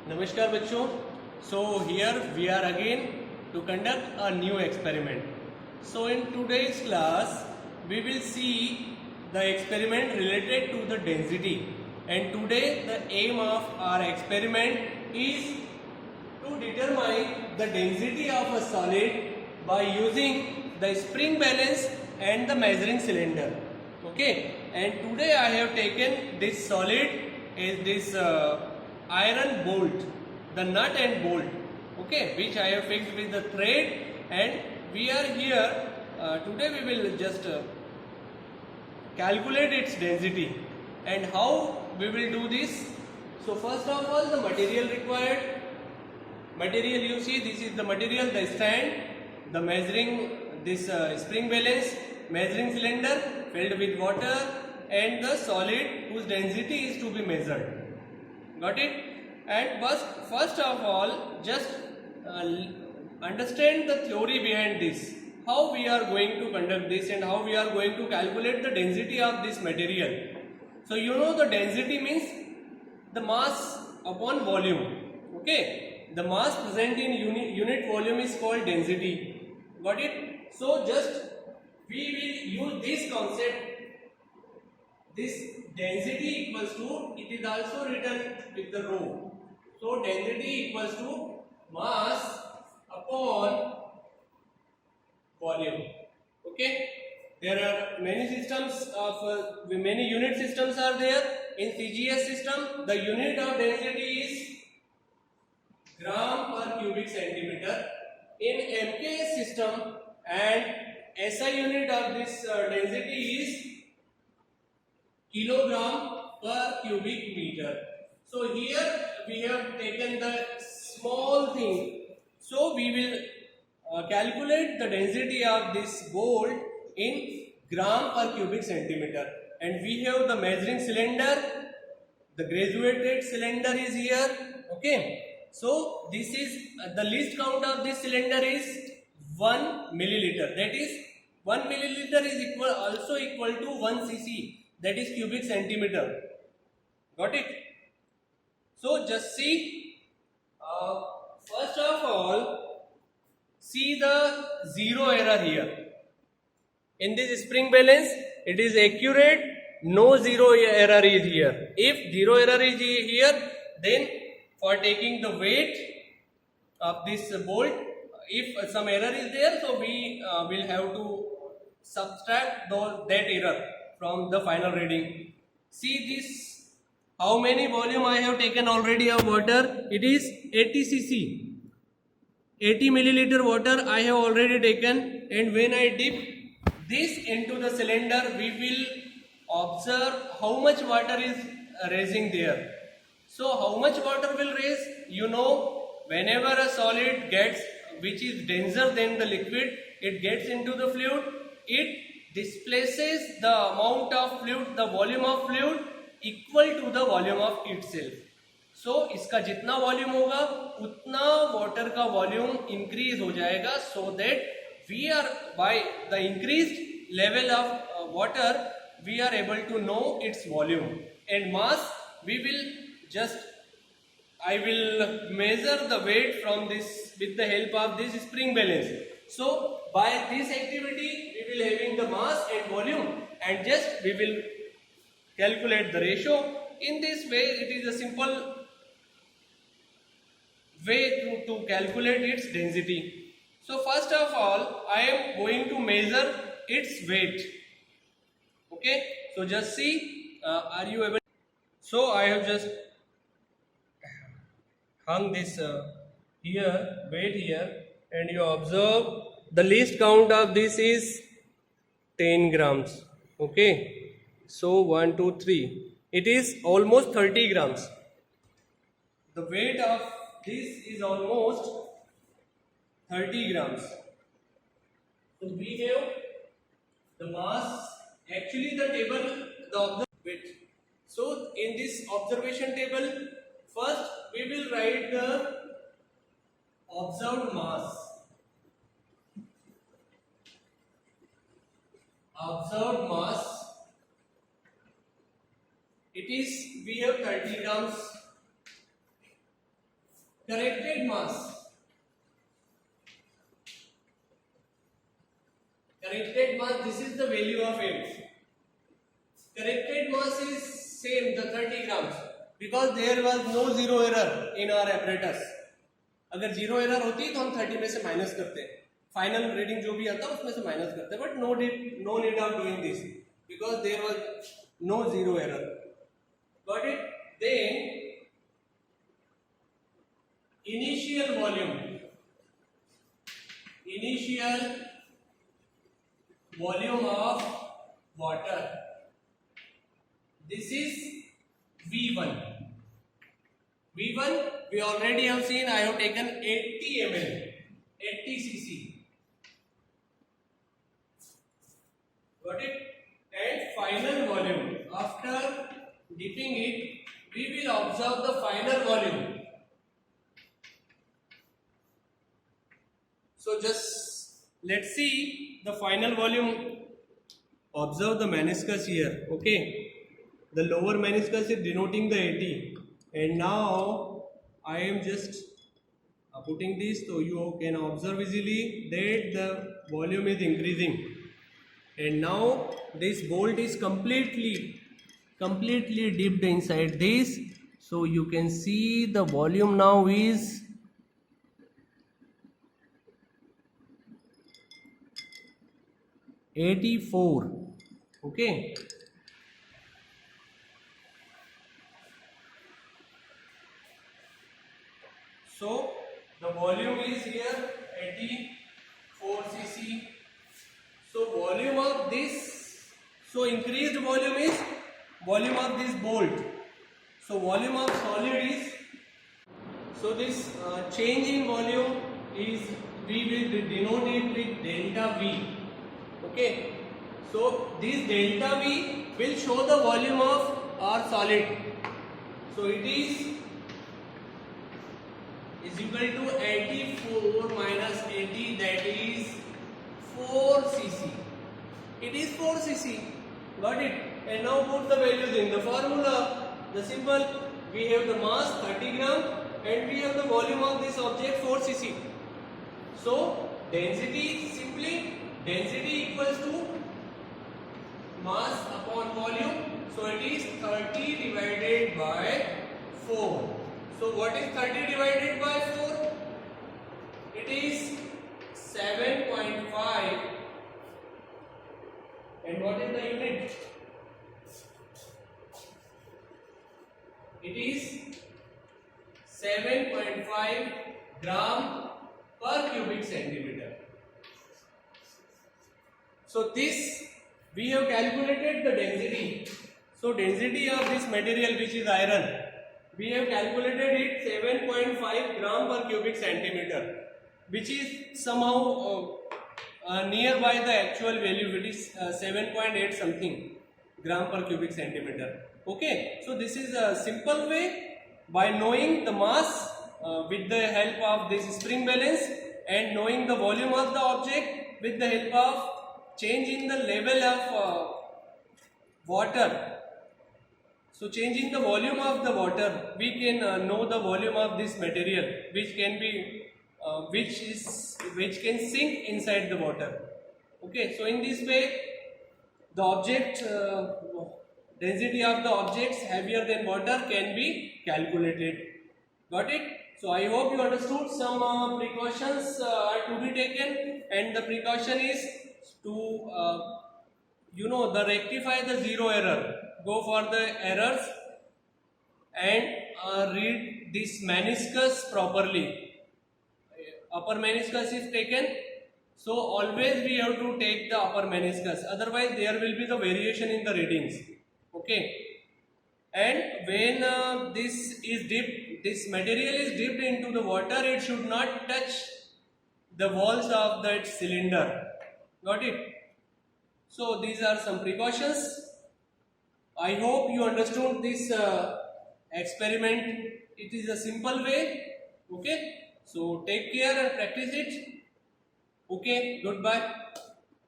नमस्कार बच्चों. So here we are again to conduct a new experiment. So in today's class we will see the experiment related to the density, and today the aim of our experiment is to determine the density of a solid by using the spring balance and the measuring cylinder. Okay, and today I have taken this solid is this iron bolt, the nut and bolt, okay, which I have fixed with the thread, and we are here today we will just calculate its density. And how we will do this? So first of all, the material required. Material, you see, this is the material, the stand, the measuring, this spring balance, measuring cylinder filled with water, and the solid whose density is to be measured. Got it? And first of all, just understand the theory behind this, how we are going to conduct this and how we are going to calculate the density of this material. So you know the density means the mass upon volume. Okay, the mass present in unit volume is called density. Got it? So just we will use this concept. This density equals to, it is also written with the rho. So density equals to mass upon volume. Okay, there are many systems of many unit systems are there. In CGS system, the unit of density is gram per cubic centimeter. In MKS system, and SI unit of this density is kilogram per cubic meter. So here we have taken the small thing. So we will calculate the density of this bolt in gram per cubic centimeter. And we have the measuring cylinder. The graduated cylinder is here. Okay. So this is the least count of this cylinder is 1 milliliter. That is 1 milliliter is also equal to 1 cc. That is cubic centimeter. Got it? So just see, first of all, see the zero error here. In this spring balance, it is accurate, no zero error is here. If zero error is here, then for taking the weight of this bolt, if some error is there, so we will have to subtract that error from the final reading. See this, how many volume I have taken already of water? It is 80 cc. 80 milliliter water I have already taken, and when I dip this into the cylinder, we will observe how much water is raising there. So how much water will raise? You know, whenever a solid gets, which is denser than the liquid, it gets into the fluid, it displaces the amount of fluid, the volume of fluid equal to the volume of itself. So इसका जितना volume होगा उतना water का volume increase हो जाएगा, so that we are by the increased level of water we are able to know its volume. And mass, we will just, I will measure the weight from this with the help of this spring balance. So by this activity we will having the mass and volume, and just we will calculate the ratio. In this way, it is a simple way to calculate its density. So first of all, I am going to measure its weight. Okay, so just see, are you able? So I have just hung this here, weight here, and you observe the least count of this is 10 grams. Okay, so 1, 2, 3. It is almost 30 grams. The weight of this is almost 30 grams. So we have the mass, actually the table, the weight. So in this observation table, first we will write the observed mass. Observed mass, it is, we have 30 grams. corrected mass. Corrected mass, this is the value of M. Corrected mass is same, the 30 grams, because there was no zero error in our apparatus. अगर zero error होती तो हम 30 में से minus करते, final reading जो भी आता उसमें से माइनस करते, but no need of doing this because there was no zero error. Got it? Then initial volume of water, this is V1. We already have seen, I have taken 80 ml, 80 cc. Got it? And final volume, after dipping it, we will observe the final volume. So just let's see the final volume. Observe the meniscus here. Okay, the lower meniscus is denoting the 80, and now I am just putting this so you can observe easily that the volume is increasing, and now this bolt is completely dipped inside this, so you can see the volume now is 84. Okay, so the volume is here 84 cc. So volume of this, so increased volume is volume of this bolt. So volume of solid is, so this change in volume is, we will denote it with delta V. Okay, so this delta V will show the volume of our solid. So it is equal to 84 minus 80, that is 4 cc. It is 4 cc. Got it? And now put the values in the formula. The simple, we have the mass 30 gram and we have the volume of this object 4 cc. So density is simply density equals to mass upon volume. So it is 30 divided by 4. So what is 30 divided by 4? It is 7.5. And what is the unit? It is 7.5 gram per cubic centimeter. So this, we have calculated the density. So density of this material, which is iron, we have calculated it 7.5 gram per cubic centimeter, which is somehow nearby the actual value, which is 7.8 something gram per cubic centimeter. Okay, so this is a simple way, by knowing the mass with the help of this spring balance and knowing the volume of the object with the help of changing the level of water. So changing the volume of the water, we can know the volume of this material, which can be which can sink inside the water. Okay, so in this way the object density of the objects heavier than water can be calculated. Got it? So I hope you understood. Some precautions are to be taken, and the precaution is to rectify the zero error. Go for the errors and read this meniscus properly. Upper meniscus is taken, so always we have to take the upper meniscus, otherwise there will be the variation in the readings. Okay, and when this material is dipped into the water, it should not touch the walls of that cylinder. Got it? So these are some precautions. I hope you understood this experiment. It is a simple way. Okay, so take care and practice it. Okay, goodbye.